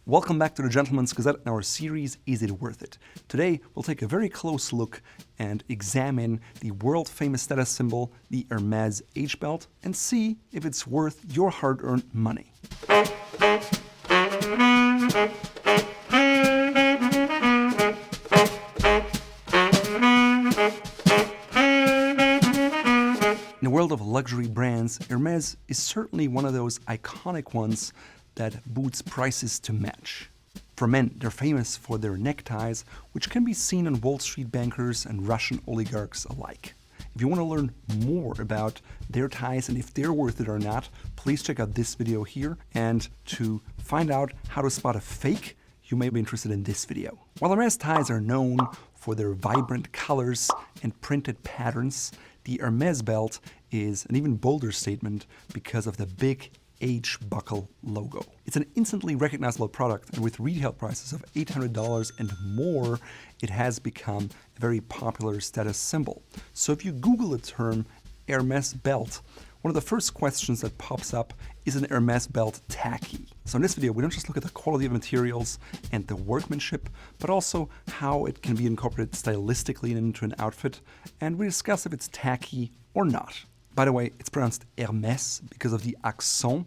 Welcome back to the Gentleman's Gazette and our series, Is It Worth It? Today, we'll take a very close look and examine the world-famous status symbol, the Hermes H belt, and see if it's worth your hard-earned money. In the world of luxury brands, Hermes is certainly one of those iconic ones that boots prices to match. For men, they're famous for their neckties, which can be seen on Wall Street bankers and Russian oligarchs alike. If you want to learn more about their ties and if they're worth it or not, please check out this video here. And to find out how to spot a fake, you may be interested in this video. While Hermes ties are known for their vibrant colors and printed patterns, the Hermes belt is an even bolder statement because of the big H buckle logo. It's an instantly recognizable product, and with retail prices of $800 and more, it has become a very popular status symbol. So if you Google the term Hermes belt, one of the first questions that pops up is an Hermes belt tacky? So in this video, we don't just look at the quality of materials and the workmanship, but also how it can be incorporated stylistically into an outfit, and we discuss if it's tacky or not. By the way, it's pronounced Hermes because of the accon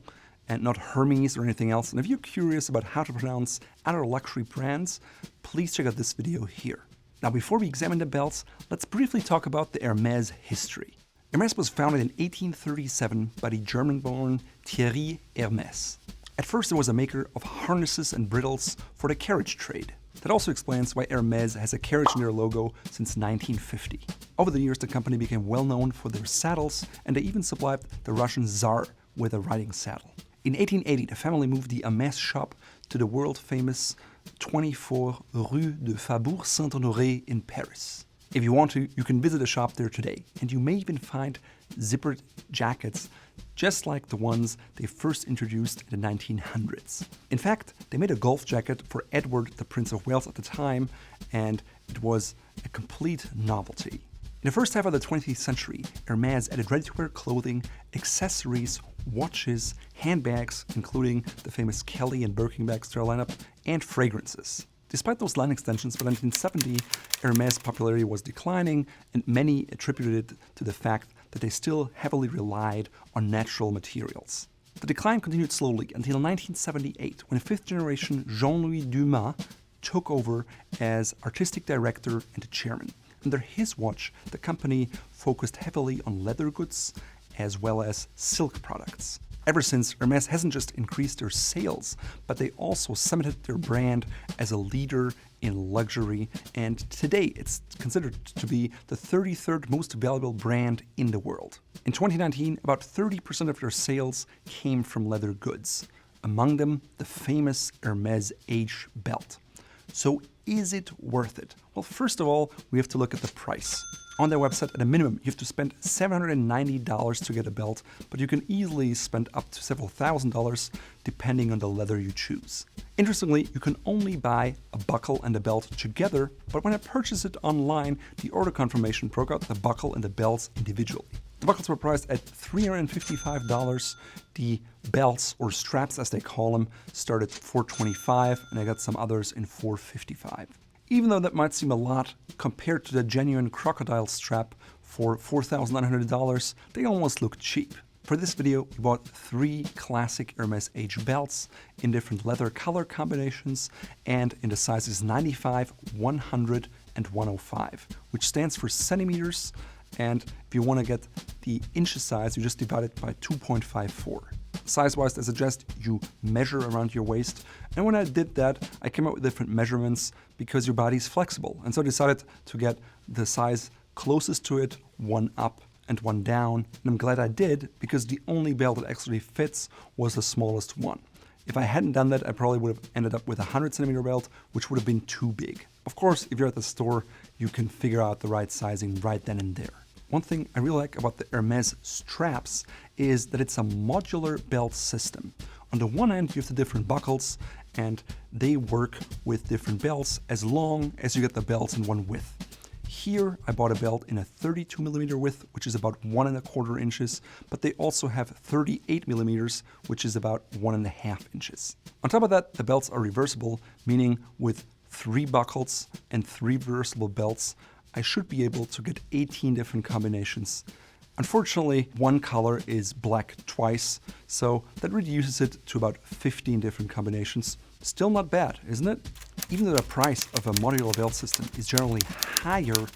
and not Hermes or anything else. And if you're curious about how to pronounce other luxury brands, please check out this video here. Now, before we examine the belts, let's briefly talk about the Hermes history. Hermes was founded in 1837 by the German-born Thierry Hermes. At first, it was a maker of harnesses and brittles for the carriage trade. That also explains why Hermes has a carriage in their logo since 1950. Over the years, the company became well known for their saddles, and they even supplied the Russian Tsar with a riding saddle. In 1880, the family moved the Hermes shop to the world-famous 24 Rue de Faubourg Saint-Honoré in Paris. If you want to, you can visit the shop there today, and you may even find zippered jackets just like the ones they first introduced in the 1900s. In fact, they made a golf jacket for Edward, the Prince of Wales at the time, and it was a complete novelty. In the first half of the 20th century, Hermes added ready-to-wear clothing, accessories, watches, handbags, including the famous Kelly and Birkin bags to their lineup, and fragrances. Despite those line extensions, by 1970, Hermes' popularity was declining, and many attributed it to the fact that they still heavily relied on natural materials. The decline continued slowly until 1978, when fifth generation Jean-Louis Dumas took over as artistic director and chairman. Under his watch, the company focused heavily on leather goods as well as silk products. Ever since, Hermes hasn't just increased their sales, but they also cemented their brand as a leader in luxury, and today it's considered to be the 33rd most valuable brand in the world. In 2019, about 30% of their sales came from leather goods, among them the famous Hermes H belt. So is it worth it? Well, first of all, we have to look at the price. On their website, at a minimum, you have to spend $790 to get a belt, but you can easily spend up to several $1,000s depending on the leather you choose. Interestingly, you can only buy a buckle and a belt together, but when I purchased it online, the order confirmation broke out the buckle and the belts individually. The buckles were priced at $355. The belts, or straps as they call them, started at $425, and I got some others in $455. Even though that might seem a lot compared to the genuine crocodile strap for $4,900, they almost look cheap. For this video, we bought 3 classic Hermes H belts in different leather color combinations and in the sizes 95, 100, and 105, which stands for centimeters. And if you want to get the inches size, you just divide it by 2.54. Size-wise, I suggest you measure around your waist. And when I did that, I came up with different measurements because your body's flexible. And so I decided to get the size closest to it, one up and one down. And I'm glad I did, because the only belt that actually fits was the smallest one. If I hadn't done that, I probably would have ended up with a 100 centimeter belt, which would have been too big. Of course, if you're at the store, you can figure out the right sizing right then and there. One thing I really like about the Hermes straps is that it's a modular belt system. On the one end, you have the different buckles, and they work with different belts as long as you get the belts in one width. Here I bought a belt in a 32mm width, which is about 1¼ inches, but they also have 38mm, which is about 1½ inches. On top of that, the belts are reversible, meaning with 3 buckles and 3 reversible belts, I should be able to get 18 different combinations. Unfortunately, one color is black twice, so that reduces it to about 15 different combinations. Still not bad, isn't it? Even though the price of a modular belt system is generally higher,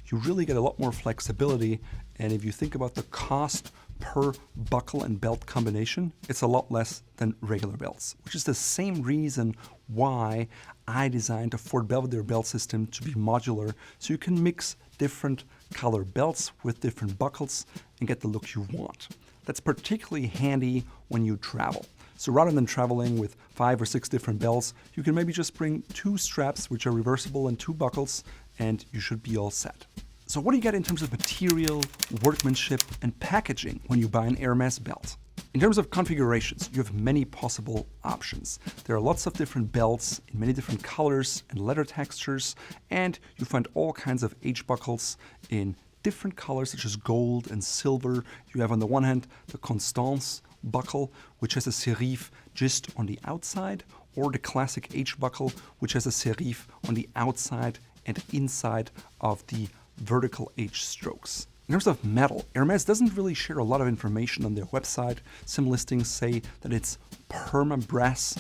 you really get a lot more flexibility, and if you think about the cost per buckle and belt combination, it's a lot less than regular belts, which is the same reason why I designed a Fort Belvedere belt system to be modular, so you can mix different color belts with different buckles and get the look you want. That's particularly handy when you travel. So rather than traveling with 5 or 6 different belts, you can maybe just bring 2 straps which are reversible and 2 buckles, and you should be all set. So what do you get in terms of material, workmanship, and packaging when you buy an Hermes belt? In terms of configurations, you have many possible options. There are lots of different belts in many different colors and leather textures, and you find all kinds of H-buckles in different colors such as gold and silver. You have on the one hand the Constance buckle, which has a serif just on the outside, or the classic H-buckle, which has a serif on the outside and inside of the vertical H strokes. In terms of metal, Hermes doesn't really share a lot of information on their website. Some listings say that it's perma brass,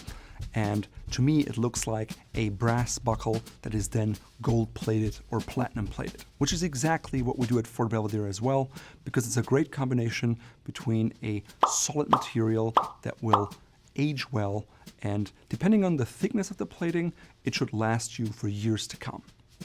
and to me it looks like a brass buckle that is then gold plated or platinum plated, which is exactly what we do at Fort Belvedere as well, because it's a great combination between a solid material that will age well, and depending on the thickness of the plating, it should last you for years to come.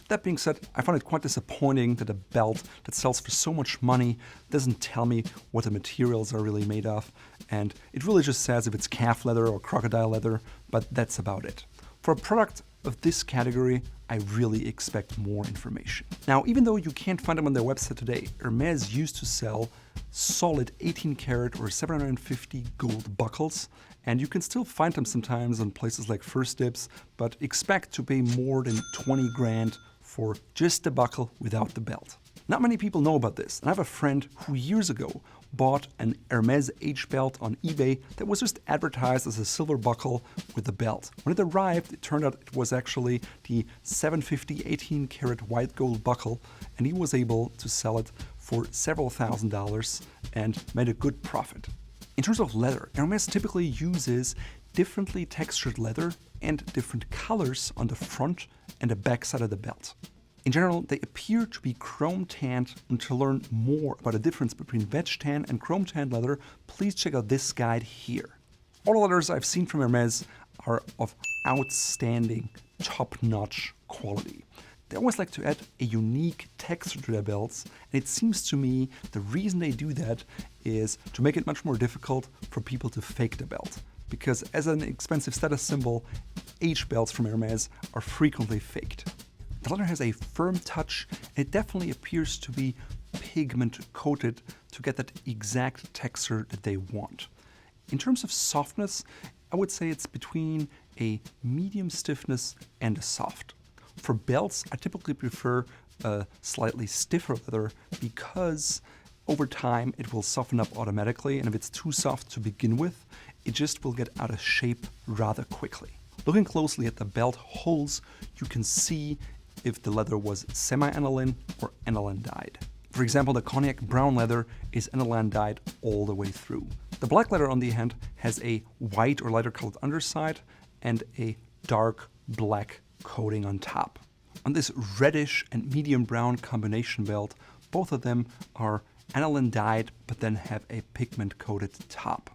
That being said, I find it quite disappointing that a belt that sells for so much money doesn't tell me what the materials are really made of, and it really just says if it's calf leather or crocodile leather, but that's about it. For a product of this category, I really expect more information. Now, even though you can't find them on their website today, Hermes used to sell solid 18 karat or 750 gold buckles, and you can still find them sometimes on places like First Dibs, but expect to pay more than 20 grand for just the buckle without the belt. Not many people know about this, and I have a friend who years ago bought an Hermes H belt on eBay that was just advertised as a silver buckle with the belt. When it arrived, it turned out it was actually the 750 18 karat white gold buckle, and he was able to sell it for several $1,000s and made a good profit. In terms of leather, Hermes typically uses differently textured leather and different colors on the front and the back side of the belt. In general, they appear to be chrome tanned, and to learn more about the difference between veg tan and chrome tanned leather, please check out this guide here. All the leathers I've seen from Hermes are of outstanding, top-notch quality. They always like to add a unique texture to their belts, and it seems to me the reason they do that is to make it much more difficult for people to fake the belt. Because as an expensive status symbol, H belts from Hermes are frequently faked. The leather has a firm touch, and it definitely appears to be pigment coated to get that exact texture that they want. In terms of softness, I would say it's between a medium stiffness and a soft. For belts, I typically prefer a slightly stiffer leather because over time it will soften up automatically, and if it's too soft to begin with, it just will get out of shape rather quickly. Looking closely at the belt holes, you can see if the leather was semi-aniline or aniline dyed. For example, the cognac brown leather is aniline dyed all the way through. The black leather, on the hand, has a white or lighter colored underside and a dark black coating on top. On this reddish and medium brown combination belt, both of them are aniline dyed but then have a pigment coated top.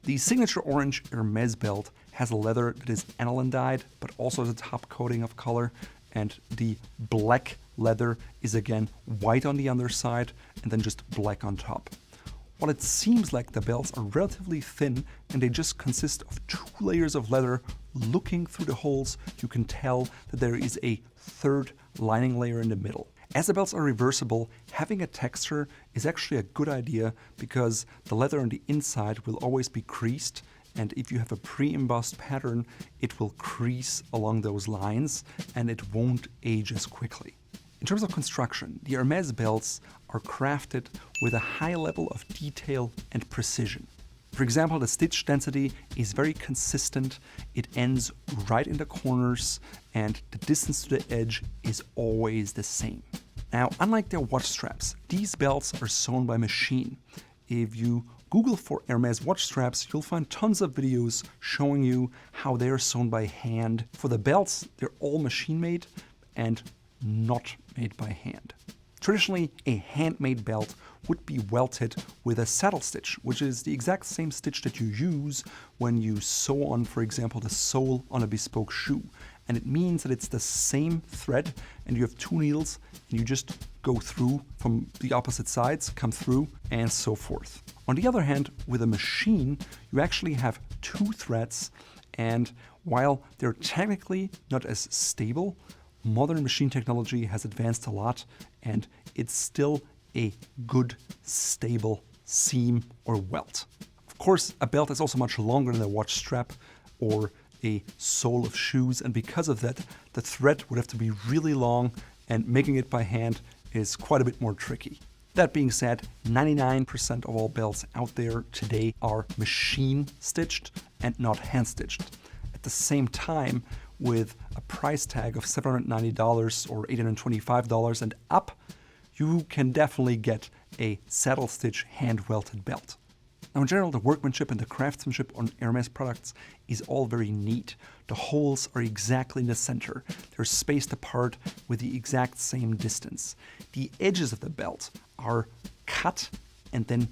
The signature orange Hermes belt has a leather that is aniline dyed but also has a top coating of color, and the black leather is again white on the underside and then just black on top. While it seems like the belts are relatively thin and they just consist of 2 layers of leather, looking through the holes, you can tell that there is a third lining layer in the middle. As the belts are reversible, having a texture is actually a good idea because the leather on the inside will always be creased, and if you have a pre-embossed pattern, it will crease along those lines and it won't age as quickly. In terms of construction, the Hermes belts are crafted with a high level of detail and precision. For example, the stitch density is very consistent, it ends right in the corners, and the distance to the edge is always the same. Now, unlike their watch straps, these belts are sewn by machine. If you Google for Hermes watch straps, you'll find tons of videos showing you how they are sewn by hand. For the belts, they're all machine made and not made by hand. Traditionally, a handmade belt would be welted with a saddle stitch, which is the exact same stitch that you use when you sew on, for example, the sole on a bespoke shoe. And it means that it's the same thread and you have two needles and you just go through from the opposite sides, come through, and so forth. On the other hand, with a machine, you actually have two threads, and while they're technically not as stable, modern machine technology has advanced a lot, and it's still a good, stable seam or welt. Of course, a belt is also much longer than a watch strap or a sole of shoes, and because of that, the thread would have to be really long, and making it by hand is quite a bit more tricky. That being said, 99% of all belts out there today are machine stitched and not hand stitched. At the same time, with a price tag of $790 or $825 and up, you can definitely get a saddle stitch hand welted belt. Now, in general, the workmanship and the craftsmanship on Hermes products is all very neat. The holes are exactly in the center. They're spaced apart with the exact same distance. The edges of the belt are cut and then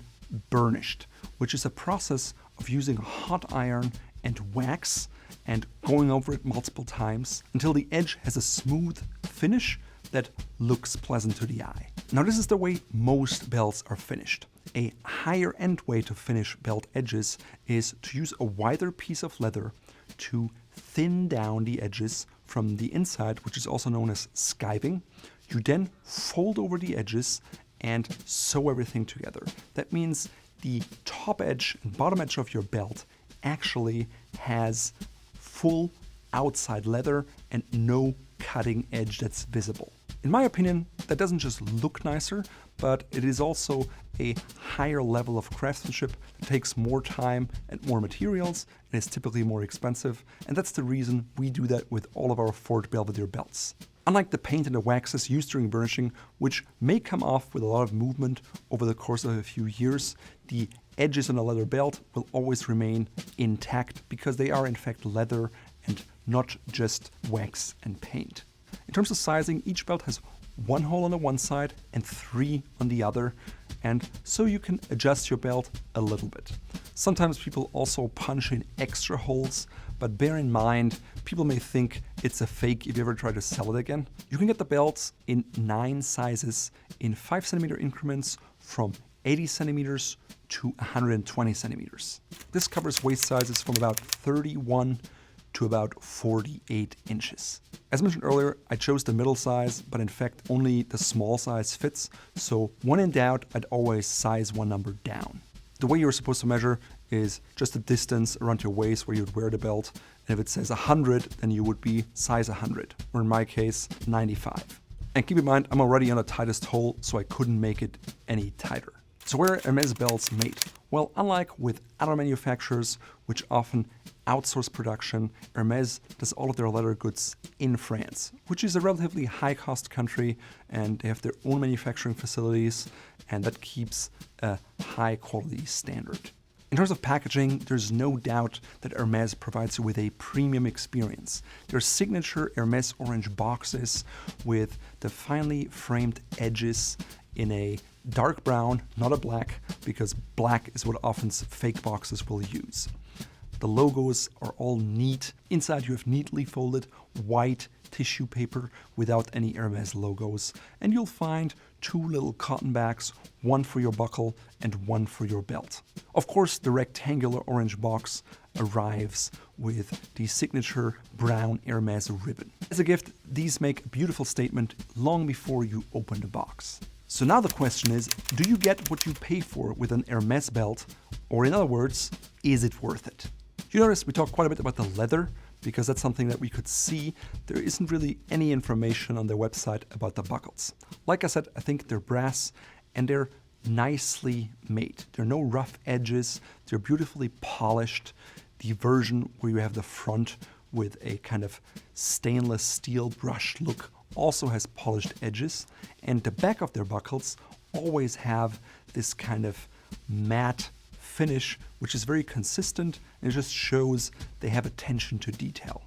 burnished, which is a process of using a hot iron and wax and going over it multiple times until the edge has a smooth finish that looks pleasant to the eye. Now, this is the way most belts are finished. A higher end way to finish belt edges is to use a wider piece of leather to thin down the edges from the inside, which is also known as skiving. You then fold over the edges and sew everything together. That means the top edge and bottom edge of your belt actually has full outside leather and no cutting edge that's visible. In my opinion, that doesn't just look nicer, but it is also a higher level of craftsmanship that takes more time and more materials and is typically more expensive, and that's the reason we do that with all of our Fort Belvedere belts. Unlike the paint and the waxes used during burnishing, which may come off with a lot of movement over the course of a few years, the edges on a leather belt will always remain intact because they are in fact leather and not just wax and paint. In terms of sizing, each belt has one hole on the one side and three on the other, and so you can adjust your belt a little bit. Sometimes people also punch in extra holes, but bear in mind, people may think it's a fake if you ever try to sell it again. You can get the belts in 9 sizes in 5 centimeter increments from 80 centimeters to 120 centimeters. This covers waist sizes from about 31 to about 48 inches. As mentioned earlier, I chose the middle size, but in fact only the small size fits, so when in doubt, I'd always size one number down. The way you're supposed to measure is just the distance around your waist where you'd wear the belt, and if it says 100, then you would be size 100, or in my case, 95. And keep in mind, I'm already on the tightest hole, so I couldn't make it any tighter. So where are Hermes belts made? Well, unlike with other manufacturers, which often outsource production, Hermes does all of their leather goods in France, which is a relatively high-cost country, and they have their own manufacturing facilities, and that keeps a high-quality standard. In terms of packaging, there's no doubt that Hermes provides you with a premium experience. Their signature Hermes orange boxes with the finely framed edges in a dark brown, not a black, because black is what often fake boxes will use. The logos are all neat. Inside you have neatly folded white tissue paper without any Hermes logos. And you'll find 2 little cotton bags, one for your buckle and one for your belt. Of course, the rectangular orange box arrives with the signature brown Hermes ribbon. As a gift, these make a beautiful statement long before you open the box. So now the question is, do you get what you pay for with an Hermes belt? Or in other words, is it worth it? You notice we talked quite a bit about the leather, because that's something that we could see. There isn't really any information on their website about the buckles. Like I said, I think they're brass and they're nicely made. There are no rough edges. They're beautifully polished. The version where you have the front with a kind of stainless steel brushed look also has polished edges. And the back of their buckles always have this kind of matte finish, which is very consistent and it just shows they have attention to detail.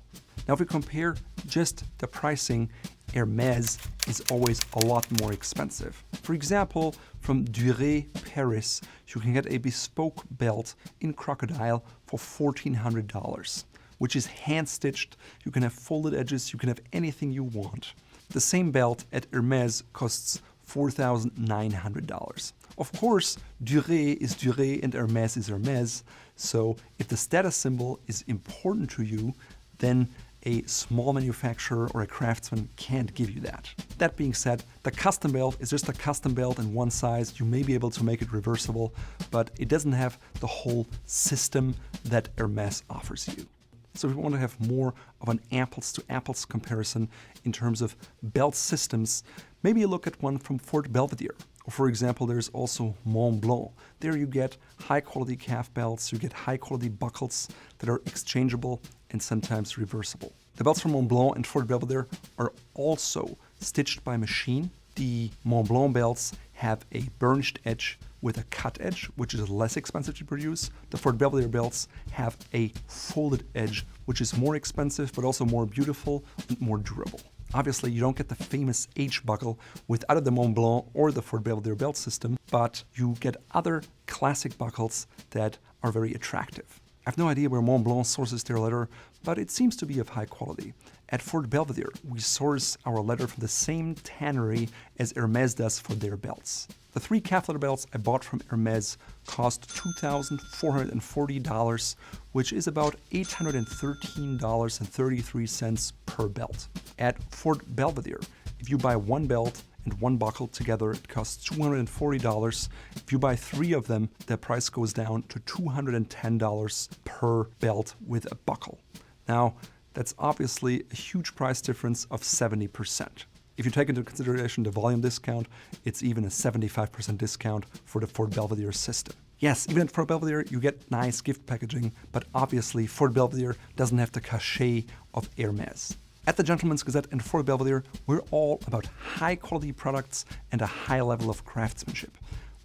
Now, if we compare just the pricing, Hermes is always a lot more expensive. For example, from Durée Paris, you can get a bespoke belt in crocodile for $1,400, which is hand-stitched. You can have folded edges, you can have anything you want. The same belt at Hermes costs $4,900. Of course, Durée is Durée and Hermes is Hermes, so if the status symbol is important to you, then a small manufacturer or a craftsman can't give you that. That being said, the custom belt is just a custom belt in one size. You may be able to make it reversible, but it doesn't have the whole system that Hermes offers you. So if we want to have more of an apples to apples comparison in terms of belt systems, maybe you look at one from Fort Belvedere. Or for example, there's also Mont Blanc. There you get high quality calf belts, you get high quality buckles that are exchangeable and sometimes reversible. The belts from Mont Blanc and Fort Belvedere are also stitched by machine. The Mont Blanc belts have a burnished edge with a cut edge, which is less expensive to produce. The Fort Belvedere belts have a folded edge, which is more expensive, but also more beautiful and more durable. Obviously, you don't get the famous H buckle with either the Mont Blanc or the Fort Belvedere belt system, but you get other classic buckles that are very attractive. I have no idea where Mont Blanc sources their leather, but it seems to be of high quality. At Fort Belvedere, we source our leather from the same tannery as Hermes does for their belts. The 3 calf leather belts I bought from Hermes cost $2,440, which is about $813.33 per belt. At Fort Belvedere, if you buy one belt and one buckle together, it costs $240. If you buy 3 of them, the price goes down to $210 per belt with a buckle. Now, that's obviously a huge price difference of 70%. If you take into consideration the volume discount, it's even a 75% discount for the Fort Belvedere system. Yes, even at Fort Belvedere, you get nice gift packaging, but obviously Fort Belvedere doesn't have the cachet of Hermes. At the Gentleman's Gazette and Fort Belvedere, we're all about high quality products and a high level of craftsmanship.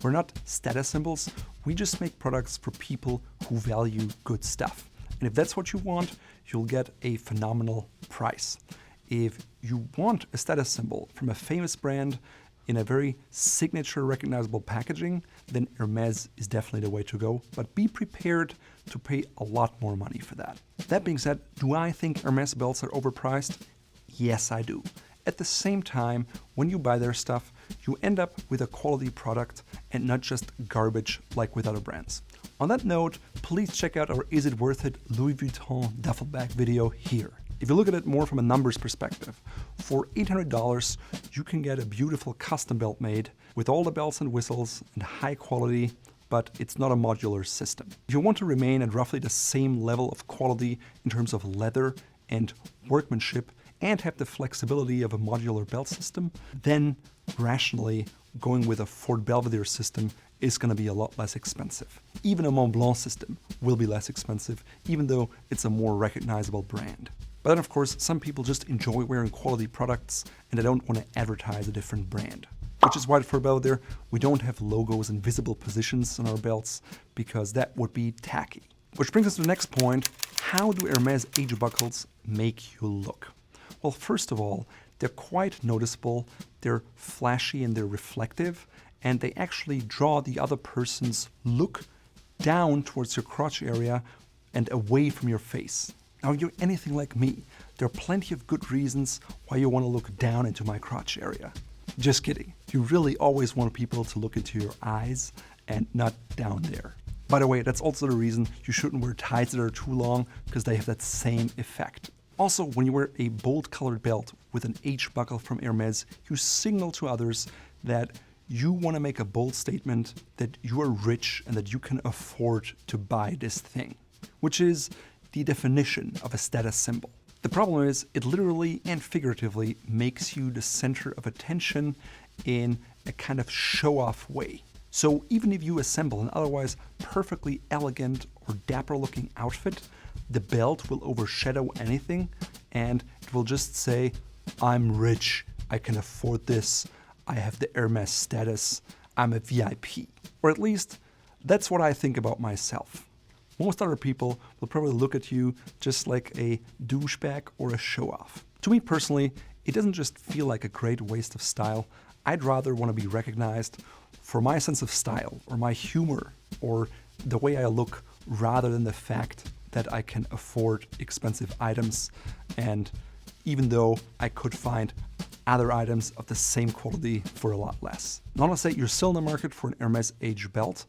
We're not status symbols, we just make products for people who value good stuff. And if that's what you want, you'll get a phenomenal price. If you want a status symbol from a famous brand in a very signature recognizable packaging, then Hermes is definitely the way to go, but be prepared to pay a lot more money for that. That being said, do I think Hermes belts are overpriced? Yes, I do. At the same time, when you buy their stuff, you end up with a quality product and not just garbage like with other brands. On that note, please check out our Is It Worth It Louis Vuitton duffel bag video here. If you look at it more from a numbers perspective, for $800, you can get a beautiful custom belt made with all the bells and whistles and high quality, but it's not a modular system. If you want to remain at roughly the same level of quality in terms of leather and workmanship and have the flexibility of a modular belt system, then rationally going with a Fort Belvedere system is going to be a lot less expensive. Even a Mont Blanc system will be less expensive, even though it's a more recognizable brand. But then, of course, some people just enjoy wearing quality products and they don't want to advertise a different brand. Which is why for Belvedere, we don't have logos and visible positions on our belts, because that would be tacky. Which brings us to the next point. How do Hermes H buckles make you look? Well, first of all, they're quite noticeable, they're flashy and they're reflective, and they actually draw the other person's look down towards your crotch area and away from your face. Now, if you're anything like me, there are plenty of good reasons why you want to look down into my crotch area. Just kidding. You really always want people to look into your eyes and not down there. By the way, that's also the reason you shouldn't wear ties that are too long, because they have that same effect. Also, when you wear a bold colored belt with an H buckle from Hermes, you signal to others that you want to make a bold statement that you are rich and that you can afford to buy this thing. Which is the definition of a status symbol. The problem is it literally and figuratively makes you the center of attention in a kind of show-off way. So even if you assemble an otherwise perfectly elegant or dapper-looking outfit, the belt will overshadow anything and it will just say, I'm rich, I can afford this, I have the Hermes status, I'm a VIP. Or at least, that's what I think about myself. Most other people will probably look at you just like a douchebag or a show-off. To me personally, it doesn't just feel like a great waste of style. I'd rather want to be recognized for my sense of style or my humor or the way I look rather than the fact that I can afford expensive items, and even though I could find other items of the same quality for a lot less. Now let's say you're still in the market for an Hermes age belt,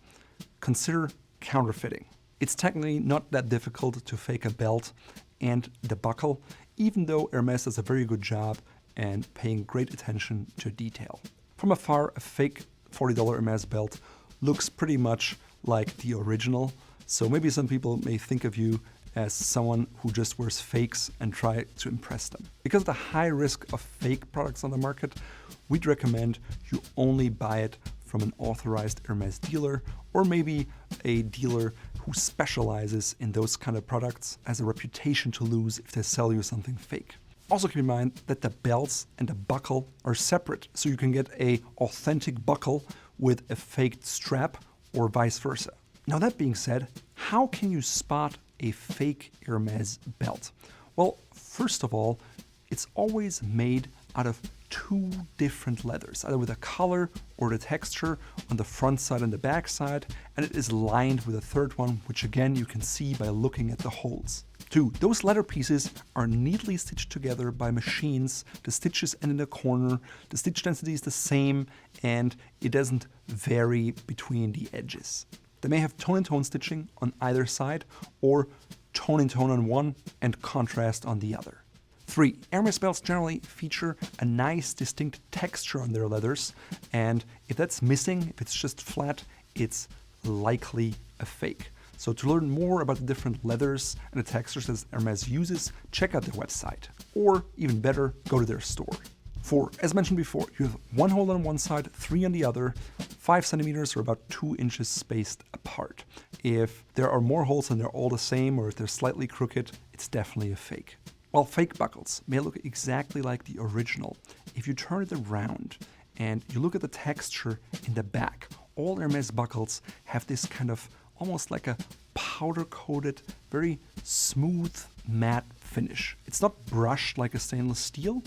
consider counterfeiting. It's technically not that difficult to fake a belt and the buckle, even though Hermes does a very good job and paying great attention to detail. From afar, a fake $40 Hermes belt looks pretty much like the original, so maybe some people may think of you as someone who just wears fakes and try to impress them. Because of the high risk of fake products on the market, we'd recommend you only buy it from an authorized Hermes dealer, or maybe a dealer who specializes in those kind of products, has a reputation to lose if they sell you something fake. Also keep in mind that the belts and the buckle are separate, so you can get an authentic buckle with a faked strap or vice versa. Now that being said, how can you spot a fake Hermes belt? Well, first of all, it's always made out of two different leathers, either with a color or the texture on the front side and the back side, and it is lined with a third one, which again you can see by looking at the holes. 2. Those leather pieces are neatly stitched together by machines. The stitches end in the corner, the stitch density is the same, and it doesn't vary between the edges. They may have tone-in-tone stitching on either side, or tone-in-tone on one and contrast on the other. 3. Hermes belts generally feature a nice distinct texture on their leathers, and if that's missing, if it's just flat, it's likely a fake. So to learn more about the different leathers and the textures that Hermes uses, check out their website, or even better, go to their store. 4. As mentioned before, you have one hole on one side, 3 on the other, 5 centimeters or about 2 inches spaced apart. If there are more holes and they're all the same, or if they're slightly crooked, it's definitely a fake. While fake buckles may look exactly like the original, if you turn it around and you look at the texture in the back, all Hermes buckles have this kind of almost like a powder-coated, very smooth, matte finish. It's not brushed like a stainless steel,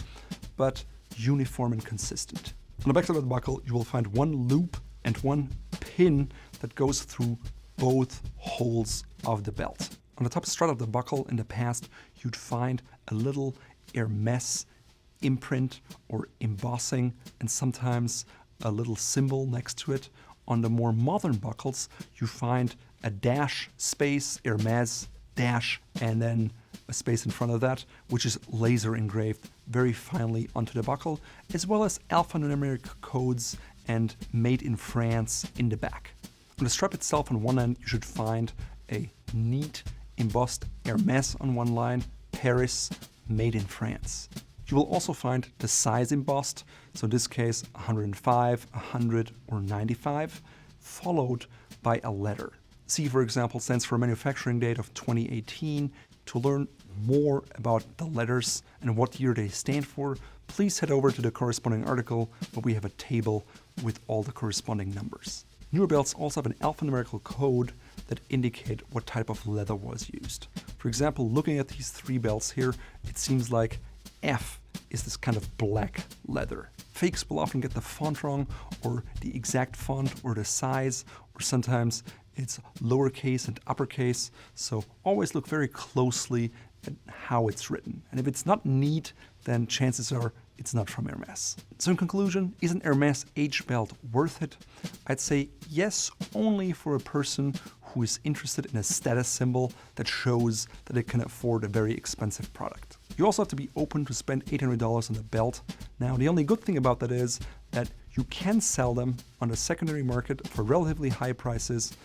but uniform and consistent. On the backside of the buckle, you will find one loop and one pin that goes through both holes of the belt. On the top strut of the buckle in the past, you'd find a little Hermes imprint or embossing, and sometimes a little symbol next to it. On the more modern buckles, you find a dash space, Hermes dash, and then a space in front of that, which is laser engraved very finely onto the buckle, as well as alphanumeric codes and made in France in the back. On the strap itself on one end, you should find a neat embossed Hermes on one line, Paris, made in France. You will also find the size embossed, so in this case 105, 100 or 95, followed by a letter. C, for example, stands for a manufacturing date of 2018. To learn more about the letters and what year they stand for, please head over to the corresponding article where we have a table with all the corresponding numbers. Newer belts also have an alphanumerical code that indicate what type of leather was used. For example, looking at these 3 belts here, it seems like F is this kind of black leather. Fakes will often get the font wrong, or the exact font, or the size, or sometimes it's lowercase and uppercase, so always look very closely at how it's written. And if it's not neat, then chances are it's not from Hermes. So in conclusion, is an Hermes age belt worth it? I'd say yes, only for a person who is interested in a status symbol that shows that it can afford a very expensive product. You also have to be open to spend $800 on a belt. Now, the only good thing about that is that you can sell them on the secondary market for relatively high prices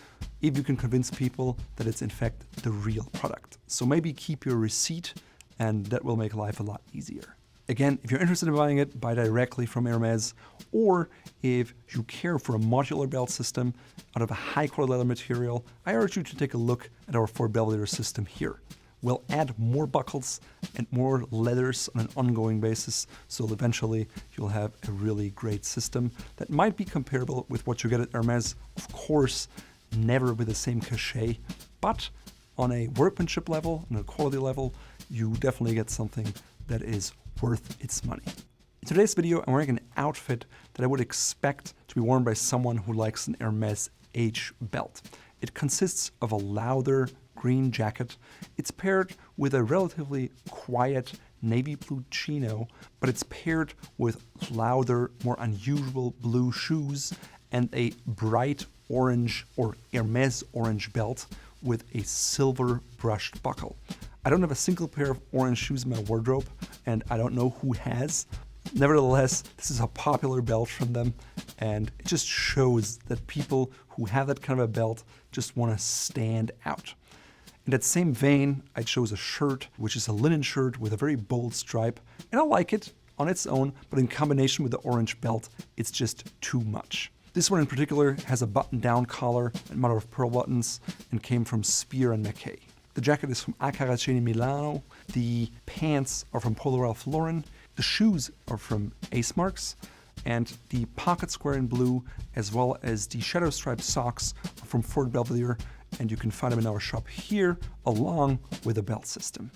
if you can convince people that it's in fact the real product. So maybe keep your receipt, and that will make life a lot easier. Again, if you're interested in buying it, buy directly from Hermes, or if you care for a modular belt system out of a high quality leather material, I urge you to take a look at our Fort Belvedere system here. We'll add more buckles and more leathers on an ongoing basis, so eventually you'll have a really great system that might be comparable with what you get at Hermes. Of course, never with the same cachet, but on a workmanship level, on a quality level, you definitely get something that is worth its money. In today's video, I'm wearing an outfit that I would expect to be worn by someone who likes an Hermes H belt. It consists of a louder green jacket. It's paired with a relatively quiet navy blue chino, but it's paired with louder, more unusual blue shoes and a bright orange or Hermes orange belt with a silver brushed buckle. I don't have a single pair of orange shoes in my wardrobe, and I don't know who has. Nevertheless, this is a popular belt from them, and it just shows that people who have that kind of a belt just want to stand out. In that same vein, I chose a shirt, which is a linen shirt with a very bold stripe, and I like it on its own, but in combination with the orange belt, it's just too much. This one in particular has a button-down collar and mother of pearl buttons and came from Spear & Mackay. The jacket is from Accon Milano, the pants are from Polo Ralph Lauren, the shoes are from Ace Marks, and the pocket square in blue, as well as the shadow striped socks, are from Fort Belvedere, and you can find them in our shop here, along with a belt system.